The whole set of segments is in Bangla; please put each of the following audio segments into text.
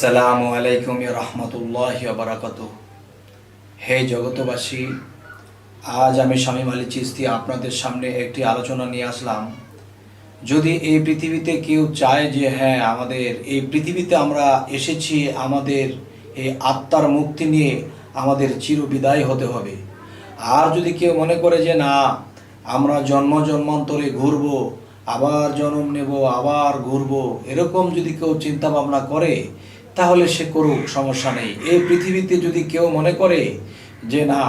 আসসালামু আলাইকুম রহমতুল্লাহি ওয়া বারাকাতুহু। হে জগতবাসী, আজ আমি শামীম আলী চিশতি আপনাদের সামনে একটি আলোচনা নিয়ে আসলাম। যদি এই পৃথিবীতে কেউ চায় যে হ্যাঁ, আমাদের এই পৃথিবীতে আমরা এসেছি আমাদের এই আত্মার মুক্তি নিয়ে আমাদের চিরবিদায় হতে হবে, আর যদি কেউ মনে করে যে না, আমরা জন্ম জন্মান্তরে ঘুরব, আবার জন্ম নেব, আবার ঘুরব, এরকম যদি কেউ চিন্তা ভাবনা করে তাহলে সে করুক, সমস্যা নেই। এই পৃথিবীতে যদি কেউ মনে করে যে না,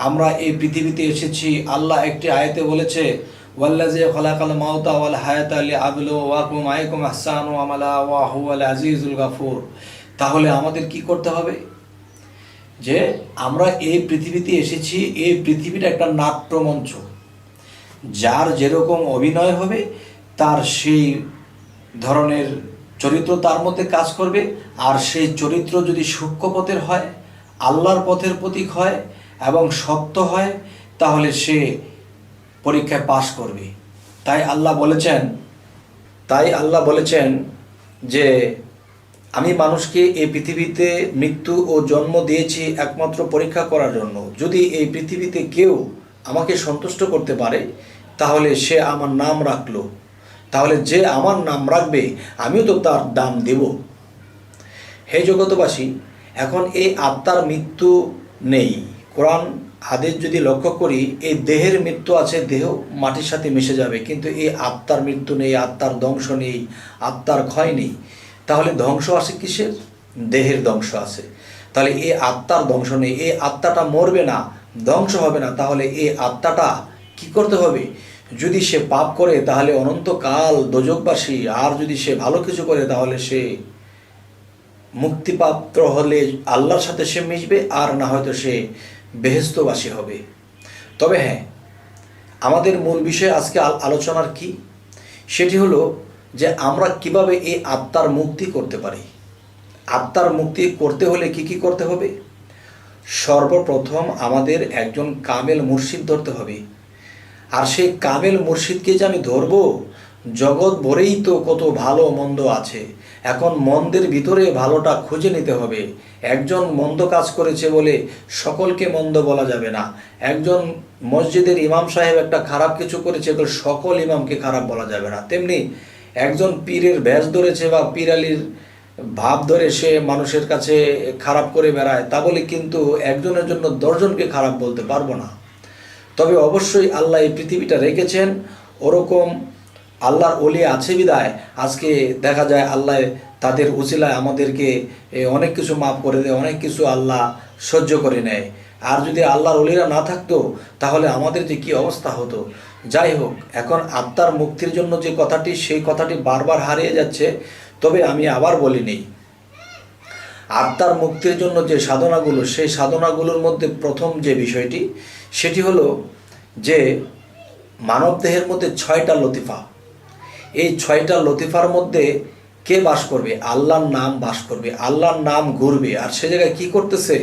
আমরা এই পৃথিবীতে এসেছি, আল্লাহ একটি আয়াতে বলেছে ওয়াল্লাযী খালাকাল মাউতা ওয়াল হায়াতা লিয়াবলুওয়াকুম আইয়ুকুম আহসানু আমালা ওয়া হুয়াল আজিজুল গাফুর, তাহলে আমাদের কি করতে হবে? যে আমরা এই পৃথিবীতে এসেছি, এই পৃথিবীটা একটা নাট্যমঞ্চ, যার যেরকম অভিনয় হবে তার সেই ধরনের চরিত্র তার মধ্যে কাজ করবে। আর সেই চরিত্র যদি সূক্ষ্ম পথের হয়, আল্লাহর পথের প্রতীক হয় এবং সত্য হয়, তাহলে সে পরীক্ষায় পাশ করবে। তাই আল্লাহ বলেছেন যে আমি মানুষকে এই পৃথিবীতে মৃত্যু ও জন্ম দিয়েছি একমাত্র পরীক্ষা করার জন্য। যদি এই পৃথিবীতে কেউ আমাকে সন্তুষ্ট করতে পারে তাহলে সে আমার নাম রাখলো, তাহলে যে আমার নাম রাখবে আমিও তো তার দাম দেব। হে জগতবাসী, এখন এই আত্মার মৃত্যু নেই। কোরআন হাদিস যদি লক্ষ্য করি, এই দেহের মৃত্যু আছে, দেহ মাটির সাথে মিশে যাবে, কিন্তু এই আত্মার মৃত্যু নেই, আত্মার ধ্বংস নেই, আত্মার ক্ষয় নেই। তাহলে ধ্বংস আসে কিসের? দেহের ধ্বংস আছে। তাহলে এই আত্মার ধ্বংস নেই, এই আত্মাটা মরবে না, ধ্বংস হবে না। তাহলে এই আত্মাটা কি করতে হবে? যদি সে পাপ করে তাহলে অনন্তকাল দোজকবাসী, আর যদি সে ভালো কিছু করে তাহলে সে মুক্তিপ্রাপ্ত হলে আল্লাহর সাথে সে মিশবে, আর না হয়তো সে বেহেশতবাসী হবে। তবে হ্যাঁ, আমাদের মূল বিষয় আজকে আলোচনার কি, সেটি হলো যে আমরা কিভাবে এই আত্মার মুক্তি করতে পারি। আত্মার মুক্তি করতে হলে কি কি করতে হবে? সর্বপ্রথম আমাদের একজন কামেল মুর্শিদ ধরতে হবে। আর সেই কামেল মুর্শিদকে যে আমি ধরবো, জগৎ ভরেই তো কত ভালো মন্দ আছে, এখন মন্দের ভিতরে ভালোটা খুঁজে নিতে হবে। একজন মন্দ কাজ করেছে বলে সকলকে মন্দ বলা যাবে না। একজন মসজিদের ইমাম সাহেব একটা খারাপ কিছু করেছে বলে সকল ইমামকে খারাপ বলা যাবে না। তেমনি একজন পীরের ভেষ ধরেছে বা পীর আলীর ভাব ধরে সে মানুষের কাছে খারাপ করে বেড়ায়, তা বলে কিন্তু একজনের জন্য 10 জনকে খারাপ বলতে পারবো না। তবে অবশ্যই আল্লাহ এই পৃথিবীটা রেখেছেন, ওরকম আল্লাহর ওলি আছে বিদায় আজকে দেখা যায় আল্লাহ তাদের উসিলায় আমাদেরকে অনেক কিছু মাফ করে দেয়, অনেক কিছু আল্লাহ সহ্য করে নেয়। আর যদি আল্লাহর ওলিরা না থাকতো তাহলে আমাদের যে কী অবস্থা হতো। যাই হোক, এখন আত্মার মুক্তির জন্য যে কথাটি, সেই কথাটি বারবার হারিয়ে যাচ্ছে। তবে আমি আবার বলি নেই, আত্মার মুক্তির জন্য যে সাধনাগুলো, সেই সাধনাগুলোর মধ্যে প্রথম যে বিষয়টি, সেটি হলো যে মানবদেহের মধ্যে 6টা লতিফা। এই 6টা লতিফার মধ্যে কে বাস করবে? আল্লাহর নাম বাস করবে, আল্লাহর নাম ঘুরবে। আর সে জায়গায় কী করতেছে?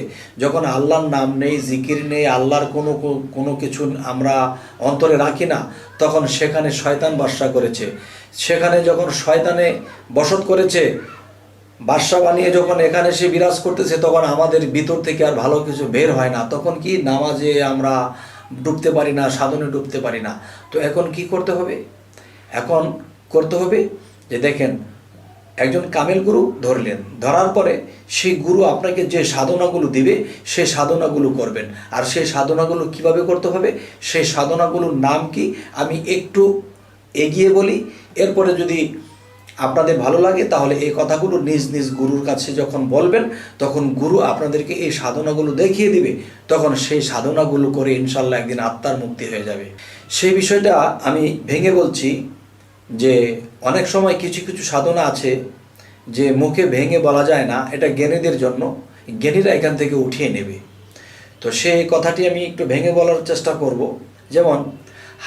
যখন আল্লাহর নাম নেই, জিকির নেই, আল্লাহর কোনো কিছু আমরা অন্তরে রাখি না, তখন সেখানে শয়তান বাসা করেছে। সেখানে যখন শয়তানে বসত করেছে, বাদশা বানিয়ে যখন এখানে সে বিরাজ করতেছে, তখন আমাদের ভিতর থেকে আর ভালো কিছু বের হয় না। তখন কি নামাজে আমরা ডুবতে পারি না, সাধনে ডুবতে পারি না। তো এখন কি করতে হবে? এখন করতে হবে যে দেখেন, একজন কামেল গুরু ধরলেন, ধরার পরে সেই গুরু আপনাকে যে সাধনাগুলো দিবে সেই সাধনাগুলো করবেন। আর সেই সাধনাগুলো কিভাবে করতে হবে, সেই সাধনাগুলোর নাম কি আমি একটু এগিয়ে বলি। এরপরে যদি আপনাদের ভালো লাগে তাহলে এই কথাগুলো নিজ নিজ গুরুর কাছে যখন বলবেন, তখন গুরু আপনাদেরকে এই সাধনাগুলো দেখিয়ে দিবে। তখন সেই সাধনাগুলো করে ইনশাল্লাহ একদিন আত্মার মুক্তি হয়ে যাবে। সেই বিষয়টা আমি ভেঙে বলছি যে অনেক সময় কিছু কিছু সাধনা আছে যে মুখে ভেঙে বলা যায় না, এটা জ্ঞানীদের জন্য, জ্ঞানীরা এখান থেকে উঠিয়ে নেবে। তো সেই কথাটি আমি একটু ভেঙে বলার চেষ্টা করব। যেমন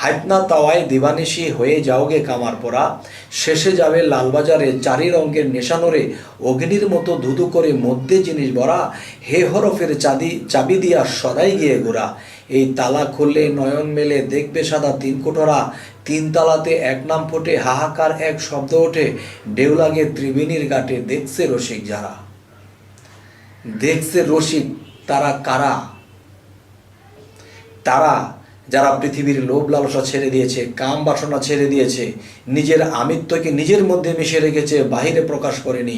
হাইতনা তাওয়ায় দিবানিশি হয়ে যাওগে কামার পরা, শেষে যাবে লালবাজারে 4 রঙের নেশানোরে, অগ্নির মতো ধুধু করে মধ্যে জিনিস ভরা, হে হরফের চাবি দিয়া সদাই গিয়ে ঘোরা, এই তালা খুললে নয়ন মেলে দেখবে সাদা 3 কোঠরা, 3 তালাতে এক নাম ফোটে হাহাকার এক শব্দ ওঠে, ঢেউ লাগে ত্রিবেণীর ঘাটে দেখছে রসিক যারা। দেখছে রসিক তারা কারা? তারা যারা পৃথিবীর লোভ লালসা ছেড়ে দিয়েছে, কাম বাসনা ছেড়ে দিয়েছে, নিজের আমিত্বকে নিজের মধ্যে মিশে রেখেছে, বাহিরে প্রকাশ করেনি,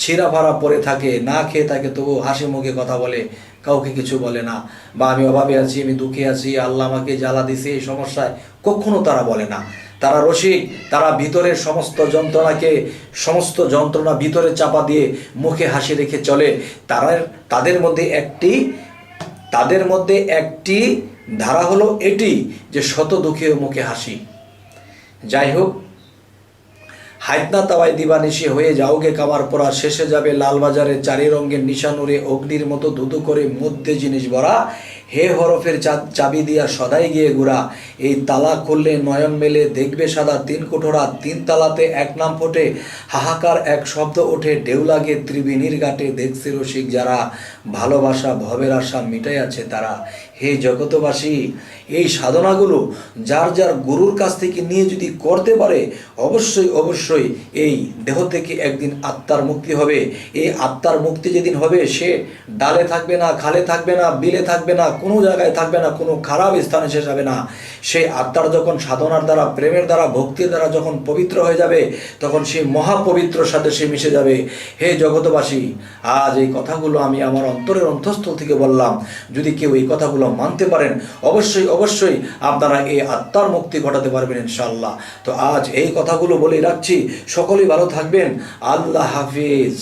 ছিঁড়া ফাড়া পরে থাকে, না খেয়ে থাকে, তবু হাসি মুখে কথা বলে, কাউকে কিছু বলে না, বা আমি অভাবে আছি, আমি দুঃখে আছি, আল্লাহ আমাকে জ্বালা দিছে, এই সমস্যায় কখনো তারা বলে না। তারা রসিক, তারা ভিতরের সমস্ত যন্ত্রণা ভিতরে চাপা দিয়ে মুখে হাসি রেখে চলে। তাদের মধ্যে একটি ধারা হলো এটি যে শত দুঃখেও মুখে হাসি। যাই হোক, হাইতনা তাওয়াই দিবানিশি হয়ে যাওগে কামার পরা, শেষে যাবে লালবাজারে চারি রঙের নিশানুরে, অগ্নির মতো ধুধু করে মধ্যে জিনিস ভরা, হে হরফের চাবি দিয়া সদাই গিয়ে ঘুরা, এই তালা খুললে নয়ন মেলে দেখবে সাদা তিন কোঠরা, তিন তালাতে এক নাম ফোটে, হাহাকার এক শব্দ ওঠে, ঢেউ লাগে ত্রিবেণীর ঘাটে, দেখছে রসিক যারা, ভালোবাসা ভবের আশা মিটাই আছে তারা। হে জগতবাসী, এই সাধনাগুলো যার যার গুরুর কাছ থেকে নিয়ে যদি করতে পারে, অবশ্যই এই দেহ থেকে একদিন আত্মার মুক্তি হবে। এই আত্মার মুক্তি যেদিন হবে, সে ডালে থাকবে না, খালে থাকবে না, বিলে থাকবে না, কোনো জায়গায় থাকবে না, কোনো খারাপ স্থানে সে যাবে না। সেই আত্মার যখন সাধনার দ্বারা, প্রেমের দ্বারা, ভক্তির দ্বারা যখন পবিত্র হয়ে যাবে, তখন সেই মহাপবিত্র সাথে সে মিশে যাবে। হে জগতবাসী, আজ এই কথাগুলো আমি আমার অন্তরের অন্তঃস্থল থেকে বললাম। যদি কেউ এই কথাগুলো মানতে পারেন, অবশ্যই আপনারা এই আত্মার মুক্তি ঘটাতে পারবেন ইনশাআল্লাহ। তো আজ এই কথাগুলো বলেই রাখছি। সকলেই ভালো থাকবেন। আল্লাহ হাফিজ।